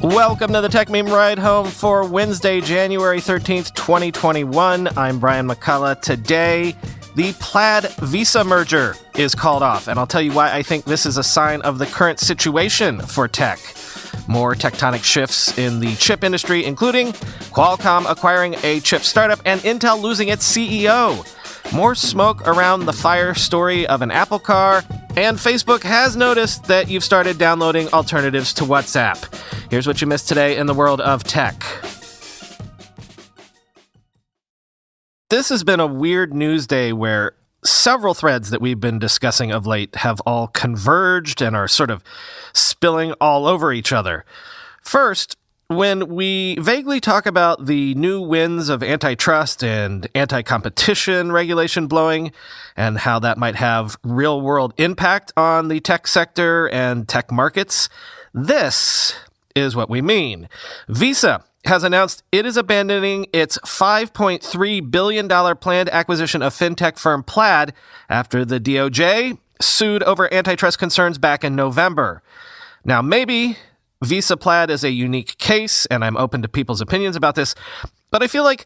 Welcome to the Tech Meme Ride Home for Wednesday, January 13th, 2021. I'm Brian McCullough. Today, the Plaid Visa merger is called off, and I'll tell you why I think this is a sign of the current situation for tech. More tectonic shifts in the chip industry, including Qualcomm acquiring a chip startup and Intel losing its CEO. More smoke around the fire story of an Apple car, and Facebook has noticed that you've started downloading alternatives to WhatsApp. Here's what you missed today in the world of tech. This has been a weird news day where several threads that we've been discussing of late have all converged and are sort of spilling all over each other. First, when we vaguely talk about the new winds of antitrust and anti-competition regulation blowing and how that might have real-world impact on the tech sector and tech markets, this is what we mean. Visa has announced it is abandoning its $5.3 billion planned acquisition of fintech firm Plaid after the DOJ sued over antitrust concerns back in November. Now, maybe Visa Plaid is a unique case, and I'm open to people's opinions about this, but I feel like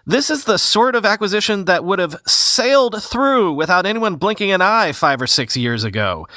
this is the sort of acquisition that would have sailed through without anyone blinking an eye 5 or 6 years ago.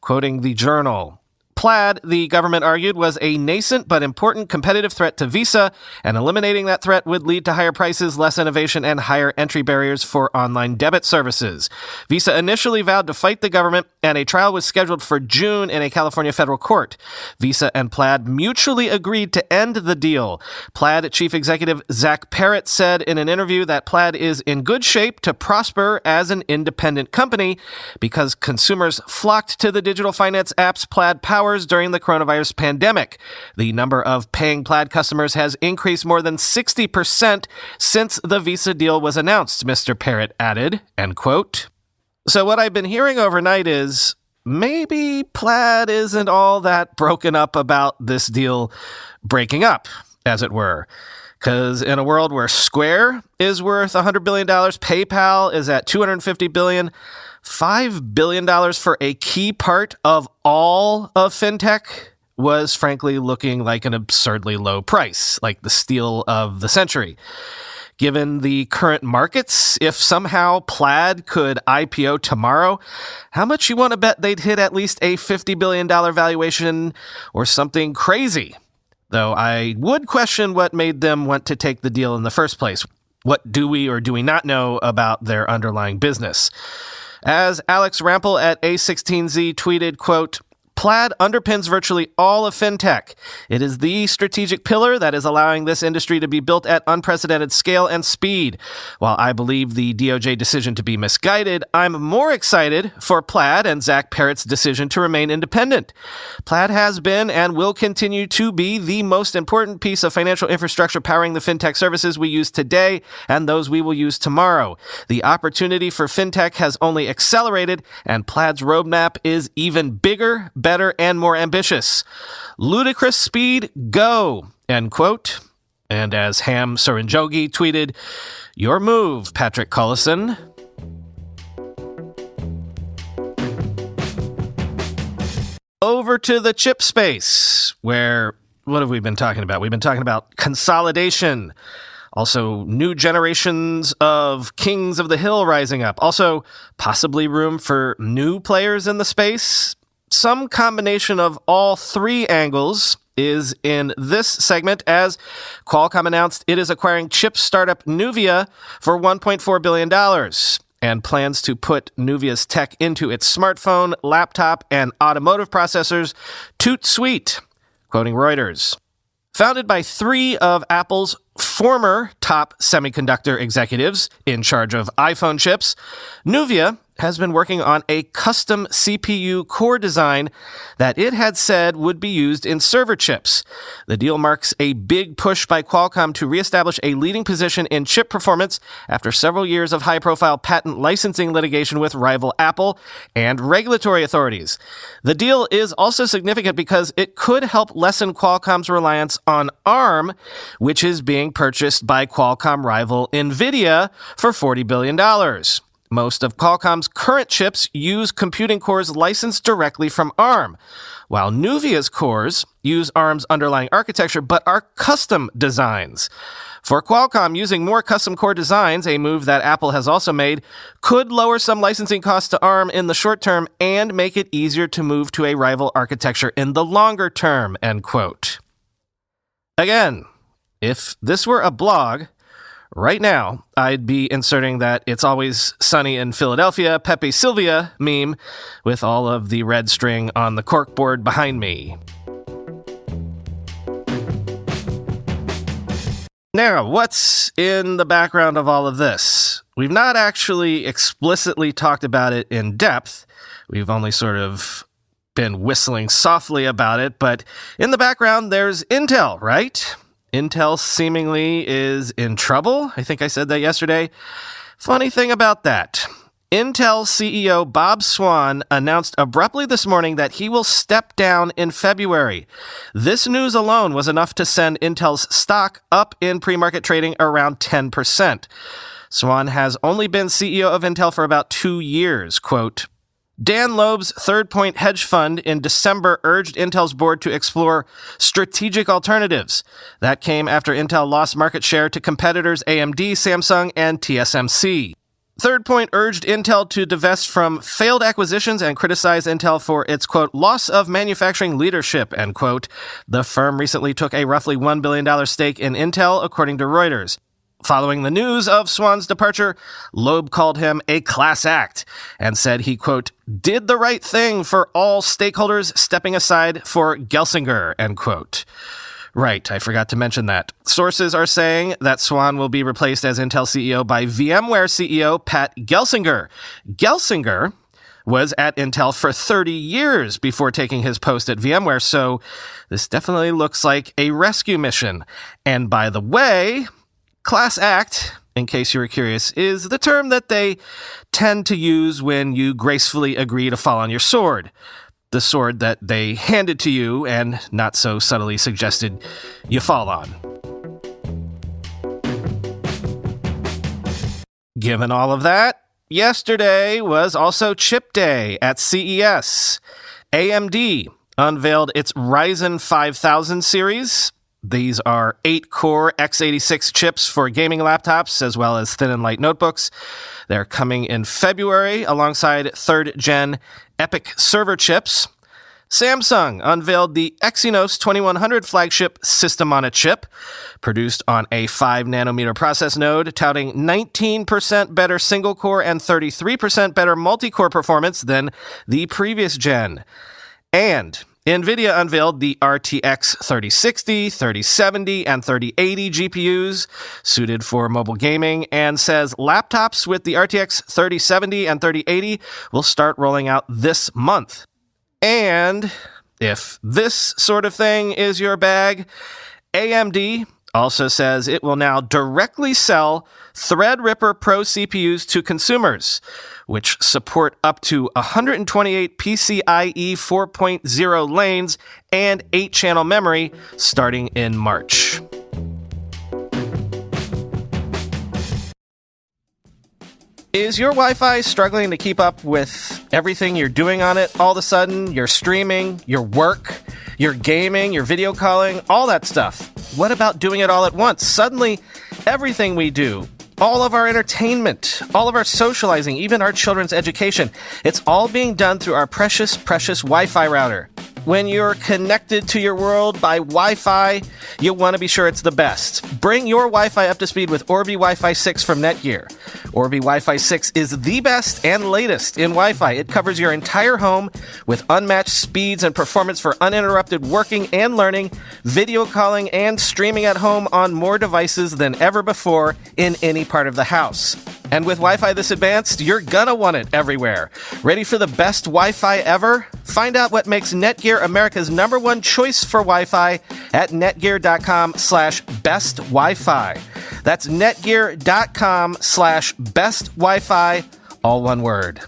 Quoting the Journal, Plaid, the government argued, was a nascent but important competitive threat to Visa, and eliminating that threat would lead to higher prices, less innovation, and higher entry barriers for online debit services. Visa initially vowed to fight the government, and a trial was scheduled for June in a California federal court. Visa and Plaid mutually agreed to end the deal. Plaid chief executive Zach Parrott said in an interview that Plaid is in good shape to prosper as an independent company because consumers flocked to the digital finance apps Plaid powers during the coronavirus pandemic. The number of paying Plaid customers has increased more than 60% since the Visa deal was announced, Mr. Parrott added, end quote. So what I've been hearing overnight is maybe Plaid isn't all that broken up about this deal breaking up, as it were. Because in a world where Square is worth $100 billion, PayPal is at $250 billion, $5 billion for a key part of all of fintech was frankly looking like an absurdly low price, like the steal of the century. Given the current markets, if somehow Plaid could IPO tomorrow, how much you want to bet they'd hit at least a $50 billion valuation or something crazy? Though I would question what made them want to take the deal in the first place. What do we or do we not know about their underlying business? As Alex Rampel at A16Z tweeted, quote, Plaid underpins virtually all of fintech. It is the strategic pillar that is allowing this industry to be built at unprecedented scale and speed. While I believe the DOJ decision to be misguided, I'm more excited for Plaid and Zach Parrott's decision to remain independent. Plaid has been and will continue to be the most important piece of financial infrastructure powering the fintech services we use today and those we will use tomorrow. The opportunity for fintech has only accelerated, and Plaid's roadmap is even bigger, better, and more ambitious. Ludicrous speed, go, end quote. And as Ham Suranjogi tweeted, your move, Patrick Collison. Over to the chip space, where, what have we been talking about? We've been talking about consolidation. Also, new generations of kings of the hill rising up. Also, possibly room for new players in the space. Some combination of all three angles is in this segment as Qualcomm announced it is acquiring chip startup Nuvia for $1.4 billion and plans to put Nuvia's tech into its smartphone, laptop, and automotive processors toot sweet, quoting Reuters. Founded by 3 of Apple's former top semiconductor executives in charge of iPhone chips, Nuvia has been working on a custom CPU core design that it had said would be used in server chips. The deal marks a big push by Qualcomm to reestablish a leading position in chip performance after several years of high-profile patent licensing litigation with rival Apple and regulatory authorities. The deal is also significant because it could help lessen Qualcomm's reliance on ARM, which is being purchased by Qualcomm rival Nvidia for $40 billion. Most of Qualcomm's current chips use computing cores licensed directly from ARM, while Nuvia's cores use ARM's underlying architecture but are custom designs. For Qualcomm, using more custom core designs, a move that Apple has also made, could lower some licensing costs to ARM in the short term and make it easier to move to a rival architecture in the longer term, end quote. Again, if this were a blog, right now, I'd be inserting that "It's Always Sunny in Philadelphia" Pepe Sylvia meme with all of the red string on the corkboard behind me. Now, what's in the background of all of this? We've not actually explicitly talked about it in depth. We've only sort of been whistling softly about it, but in the background, there's Intel, right? Intel seemingly is in trouble. I think I said that yesterday. Funny thing about that, Intel CEO Bob Swan announced abruptly this morning that he will step down in February. This news alone was enough to send Intel's stock up in pre-market trading around 10%. Swan has only been CEO of Intel for about 2 years. Quote, Dan Loeb's Third Point hedge fund in December urged Intel's board to explore strategic alternatives. That came after Intel lost market share to competitors AMD, Samsung, and TSMC. Third Point urged Intel to divest from failed acquisitions and criticized Intel for its, quote, loss of manufacturing leadership, end quote. The firm recently took a roughly $1 billion stake in Intel, according to Reuters. Following the news of Swan's departure, Loeb called him a class act and said he, quote, did the right thing for all stakeholders, stepping aside for Gelsinger, end quote. Right, I forgot to mention that. Sources are saying that Swan will be replaced as Intel CEO by VMware CEO Pat Gelsinger. Gelsinger was at Intel for 30 years before taking his post at VMware, so this definitely looks like a rescue mission. And by the way, class act, in case you were curious, is the term that they tend to use when you gracefully agree to fall on your sword. The sword that they handed to you and not so subtly suggested you fall on. Given all of that, yesterday was also Chip Day at CES. AMD unveiled its Ryzen 5000 series. These are 8-core x86 chips for gaming laptops as well as thin and light notebooks. They're coming in February alongside 3rd-gen EPYC server chips. Samsung unveiled the Exynos 2100 flagship system-on-a-chip, produced on a 5-nanometer process node, touting 19% better single-core and 33% better multi-core performance than the previous gen. And NVIDIA unveiled the RTX 3060, 3070, and 3080 GPUs suited for mobile gaming and says laptops with the RTX 3070 and 3080 will start rolling out this month. And if this sort of thing is your bag, AMD also says it will now directly sell Threadripper Pro CPUs to consumers, which support up to 128 PCIe 4.0 lanes and 8-channel memory starting in March. Is your Wi-Fi struggling to keep up with everything you're doing on it? All of a sudden, your streaming, your work, your gaming, your video calling, all that stuff. What about doing it all at once? Suddenly, everything we do, all of our entertainment, all of our socializing, even our children's education, it's all being done through our precious, precious Wi-Fi router. When you're connected to your world by Wi-Fi, you'll want to be sure it's the best. Bring your Wi-Fi up to speed with Orbi Wi-Fi 6 from Netgear. Orbi Wi-Fi 6 is the best and latest in Wi-Fi. It covers your entire home with unmatched speeds and performance for uninterrupted working and learning, video calling, and streaming at home on more devices than ever before in any part of the house. And with Wi-Fi this advanced, you're gonna want it everywhere. Ready for the best Wi-Fi ever? Find out what makes Netgear America's #1 choice for Wi-Fi at netgear.com/best Wi-Fi. That's netgear.com/best Wi-Fi, all one word.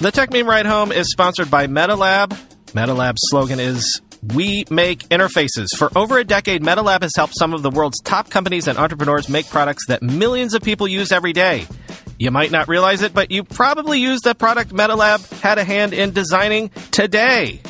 The Tech Meme Ride Home is sponsored by MetaLab. MetaLab's slogan is We make interfaces. For over a decade, MetaLab has helped some of the world's top companies and entrepreneurs make products that millions of people use every day. You might not realize it, but you probably used the product MetaLab had a hand in designing today.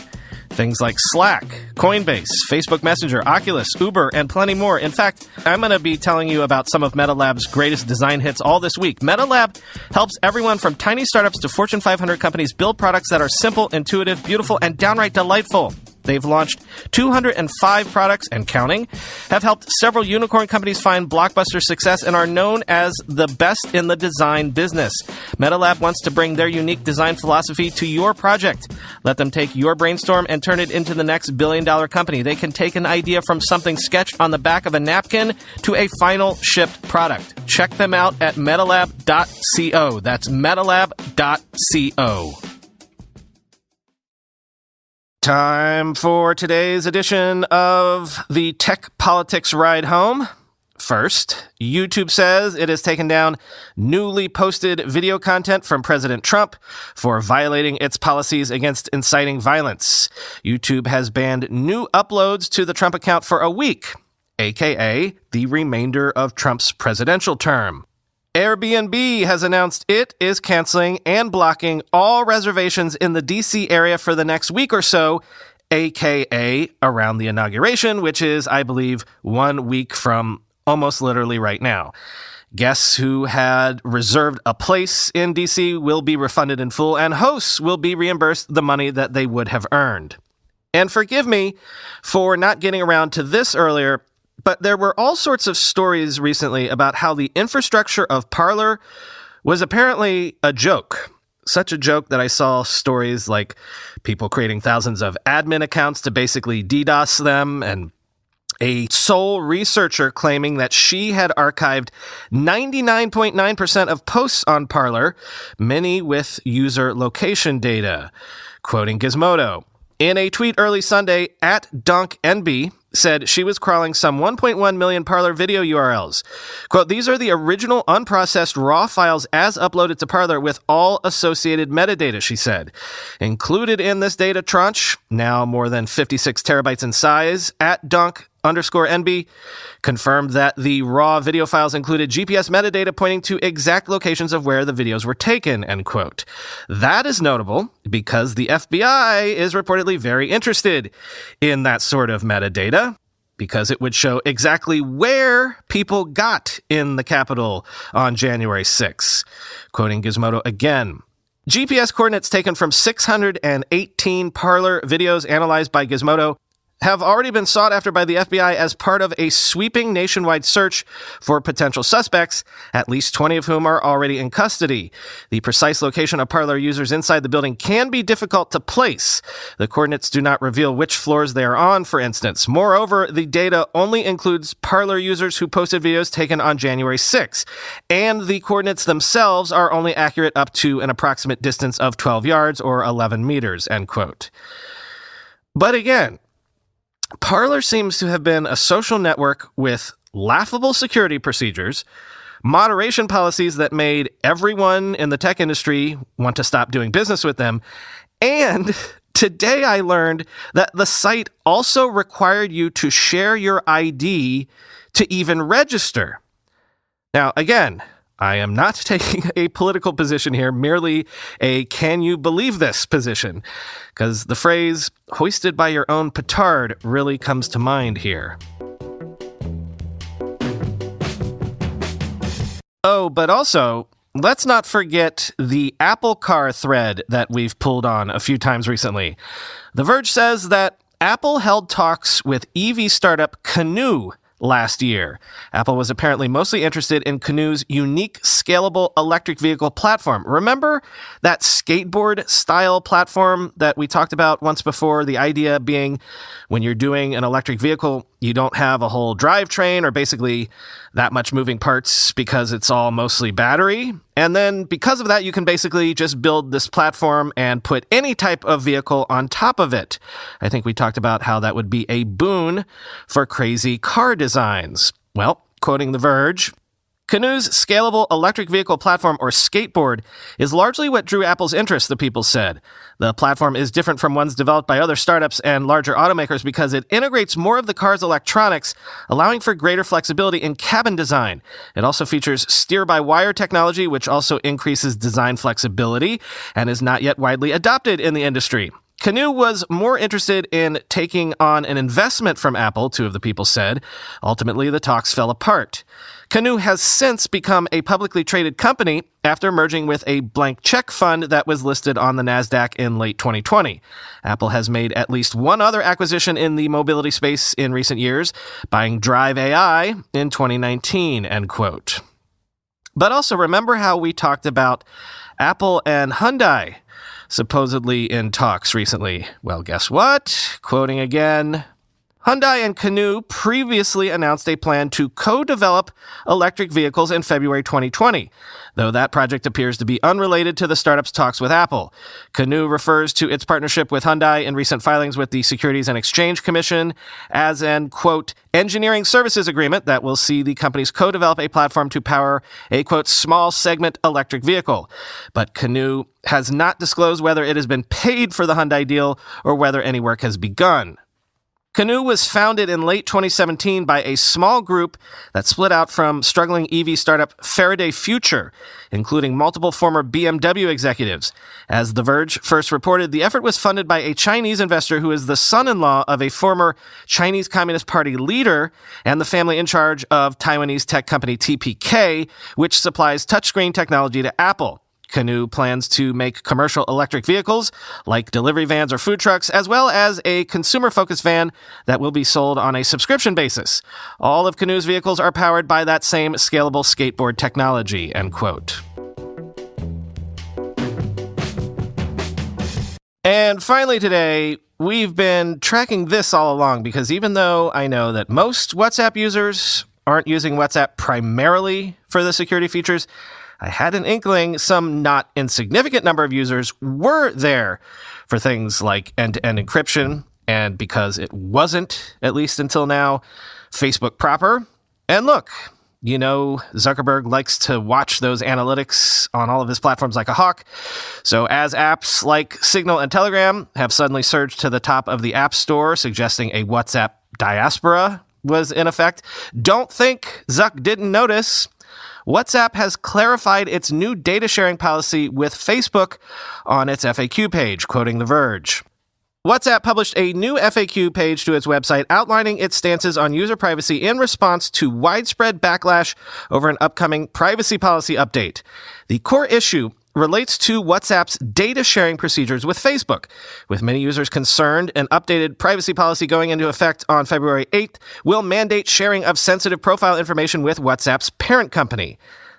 Things like Slack, Coinbase, Facebook Messenger, Oculus, Uber, and plenty more. In fact, I'm going to be telling you about some of MetaLab's greatest design hits all this week. MetaLab helps everyone from tiny startups to Fortune 500 companies build products that are simple, intuitive, beautiful, and downright delightful. They've launched 205 products and counting, have helped several unicorn companies find blockbuster success, and are known as the best in the design business. MetaLab wants to bring their unique design philosophy to your project. Let them take your brainstorm and turn it into the next billion-dollar company. They can take an idea from something sketched on the back of a napkin to a final shipped product. Check them out at metalab.co. That's metalab.co. Time for today's edition of the Tech Politics Ride Home. First, YouTube says it has taken down newly posted video content from President Trump for violating its policies against inciting violence. YouTube has banned new uploads to the Trump account for a week, aka the remainder of Trump's presidential term. Airbnb has announced it is canceling and blocking all reservations in the D.C. area for the next week or so, aka around the inauguration, which is, I believe, 1 week from almost literally right now. Guests who had reserved a place in D.C. will be refunded in full, and hosts will be reimbursed the money that they would have earned. And forgive me for not getting around to this earlier, but there were all sorts of stories recently about how the infrastructure of Parler was apparently a joke. Such a joke that I saw stories like people creating thousands of admin accounts to basically DDoS them, and a sole researcher claiming that she had archived 99.9% of posts on Parler, many with user location data. Quoting Gizmodo, in a tweet early Sunday, @DonkNB said she was crawling some 1.1 million Parler video URLs. Quote, these are the original unprocessed raw files as uploaded to Parler with all associated metadata, she said. Included in this data tranche, now more than 56 terabytes in size, @Donk_NB confirmed that the raw video files included GPS metadata pointing to exact locations of where the videos were taken, end quote. That is notable because the FBI is reportedly very interested in that sort of metadata, because it would show exactly where people got in the Capitol on January 6th. Quoting Gizmodo again, GPS coordinates taken from 618 Parler videos analyzed by Gizmodo have already been sought after by the FBI as part of a sweeping nationwide search for potential suspects, at least 20 of whom are already in custody. The precise location of Parler users inside the building can be difficult to place. The coordinates do not reveal which floors they are on, for instance. Moreover, the data only includes Parler users who posted videos taken on January 6th, and the coordinates themselves are only accurate up to an approximate distance of 12 yards or 11 meters, end quote. But again, Parler seems to have been a social network with laughable security procedures, moderation policies that made everyone in the tech industry want to stop doing business with them, and today I learned that the site also required you to share your ID to even register. Now, again, I am not taking a political position here, merely a can you believe this position, because the phrase hoisted by your own petard really comes to mind here. Oh, but also, let's not forget the Apple Car thread that we've pulled on a few times recently. The Verge says that Apple held talks with EV startup Canoe last year. Apple was apparently mostly interested in Canoe's unique scalable electric vehicle platform. Remember that skateboard-style platform that we talked about once before? The idea being when you're doing an electric vehicle, you don't have a whole drivetrain or basically that much moving parts because it's all mostly battery. And then because of that, you can basically just build this platform and put any type of vehicle on top of it. I think we talked about how that would be a boon for crazy car designs. Well, quoting The Verge, Canoe's scalable electric vehicle platform, or skateboard, is largely what drew Apple's interest, the people said. The platform is different from ones developed by other startups and larger automakers because it integrates more of the car's electronics, allowing for greater flexibility in cabin design. It also features steer-by-wire technology, which also increases design flexibility and is not yet widely adopted in the industry. Canoe was more interested in taking on an investment from Apple, two of the people said. Ultimately, the talks fell apart. Canoe has since become a publicly traded company after merging with a blank check fund that was listed on the NASDAQ in late 2020. Apple has made at least one other acquisition in the mobility space in recent years, buying Drive AI in 2019, end quote. But also remember how we talked about Apple and Hyundai supposedly in talks recently. Well, guess what? Quoting again, Hyundai and Canoe previously announced a plan to co-develop electric vehicles in February 2020, though that project appears to be unrelated to the startup's talks with Apple. Canoe refers to its partnership with Hyundai in recent filings with the Securities and Exchange Commission as an, quote, engineering services agreement that will see the companies co-develop a platform to power a, quote, small segment electric vehicle. But Canoe has not disclosed whether it has been paid for the Hyundai deal or whether any work has begun. Canoe was founded in late 2017 by a small group that split out from struggling EV startup Faraday Future, including multiple former BMW executives. As The Verge first reported, the effort was funded by a Chinese investor who is the son-in-law of a former Chinese Communist Party leader and the family in charge of Taiwanese tech company TPK, which supplies touchscreen technology to Apple. Canoe plans to make commercial electric vehicles, like delivery vans or food trucks, as well as a consumer-focused van that will be sold on a subscription basis. All of Canoe's vehicles are powered by that same scalable skateboard technology, end quote. And finally today, we've been tracking this all along because even though I know that most WhatsApp users aren't using WhatsApp primarily for the security features, I had an inkling some not insignificant number of users were there for things like end-to-end encryption, and because it wasn't, at least until now, Facebook proper. And look, you know, Zuckerberg likes to watch those analytics on all of his platforms like a hawk. So as apps like Signal and Telegram have suddenly surged to the top of the App Store, suggesting a WhatsApp diaspora was in effect, don't think Zuck didn't notice. WhatsApp has clarified its new data sharing policy with Facebook on its FAQ page, quoting The Verge. WhatsApp published a new FAQ page to its website outlining its stances on user privacy in response to widespread backlash over an upcoming privacy policy update. The core issue relates to WhatsApp's data sharing procedures with Facebook. With many users concerned, an updated privacy policy going into effect on February 8th will mandate sharing of sensitive profile information with WhatsApp's parent company.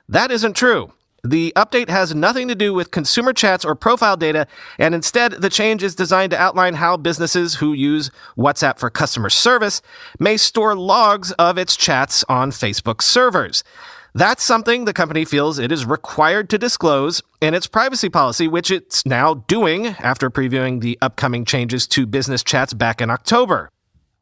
That isn't true. The update has nothing to do with consumer chats or profile data, and instead, the change is designed to outline how businesses who use WhatsApp for customer service may store logs of its chats on Facebook servers. That's something the company feels it is required to disclose in its privacy policy, which it's now doing after previewing the upcoming changes to business chats back in October.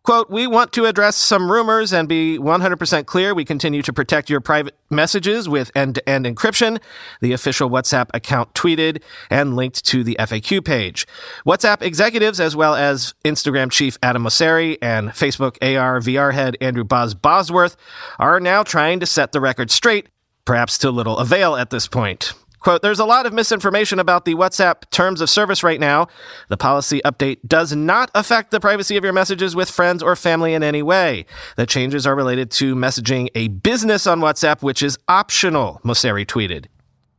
Quote, we want to address some rumors and be 100% clear we continue to protect your private messages with end-to-end encryption, the official WhatsApp account tweeted and linked to the FAQ page. WhatsApp executives, as well as Instagram chief Adam Mosseri and Facebook AR/VR head Andrew Bosworth, are now trying to set the record straight, perhaps to little avail at this point. Quote, there's a lot of misinformation about the WhatsApp terms of service right now. The policy update does not affect the privacy of your messages with friends or family in any way. The changes are related to messaging a business on WhatsApp, which is optional, Mosseri tweeted.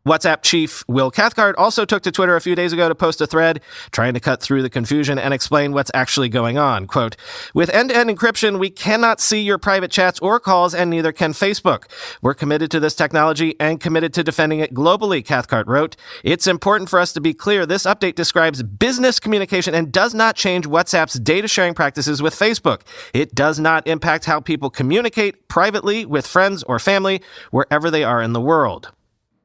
WhatsApp chief Will Cathcart also took to Twitter a few days ago to post a thread trying to cut through the confusion and explain what's actually going on. Quote, with end-to-end encryption, we cannot see your private chats or calls, and neither can Facebook. We're committed to this technology and committed to defending it globally, Cathcart wrote. It's important for us to be clear. This update describes business communication and does not change WhatsApp's data sharing practices with Facebook. It does not impact how people communicate privately with friends or family wherever they are in the world.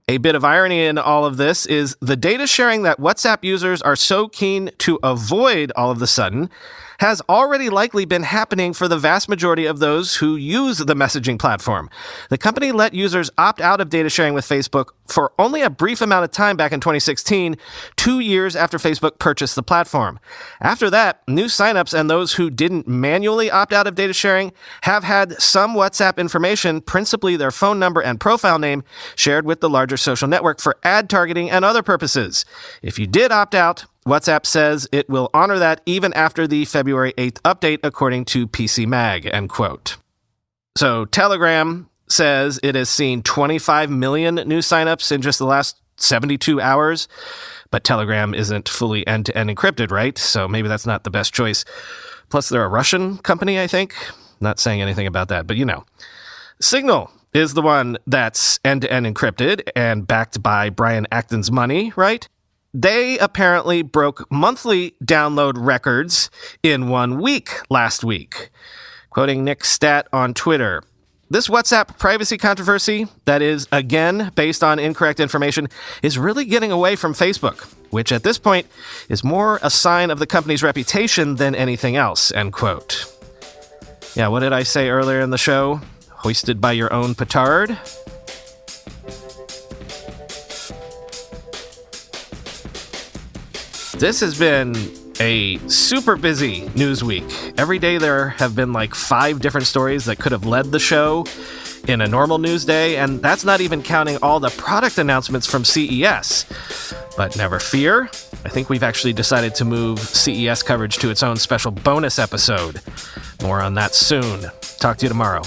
A bit of irony in all of this is the data sharing that WhatsApp users are so keen to avoid all of a sudden has already likely been happening for the vast majority of those who use the messaging platform. The company let users opt out of data sharing with Facebook for only a brief amount of time back in 2016, 2 years after Facebook purchased the platform. After that, new signups and those who didn't manually opt out of data sharing have had some WhatsApp information, principally their phone number and profile name, shared with the larger social network for ad targeting and other purposes. If you did opt out, WhatsApp says it will honor that even after the February 8th update, according to PC Mag, end quote. So Telegram says it has seen 25 million new signups in just the last 72 hours, but Telegram isn't fully end-to-end encrypted, right? So maybe that's not the best choice. Plus, they're a Russian company, I think. Not saying anything about that, but you know. Signal is the one that's end-to-end encrypted and backed by Brian Acton's money, right? They apparently broke monthly download records in 1 week last week. Quoting Nick Stat on Twitter, this WhatsApp privacy controversy that is, again, based on incorrect information is really getting away from Facebook, which at this point is more a sign of the company's reputation than anything else, end quote. Yeah, what did I say earlier in the show? Hoisted by your own petard? This has been a super busy news week. Every day there have been like 5 different stories that could have led the show in a normal news day, and that's not even counting all the product announcements from CES. But never fear, I think we've actually decided to move CES coverage to its own special bonus episode. More on that soon. Talk to you tomorrow.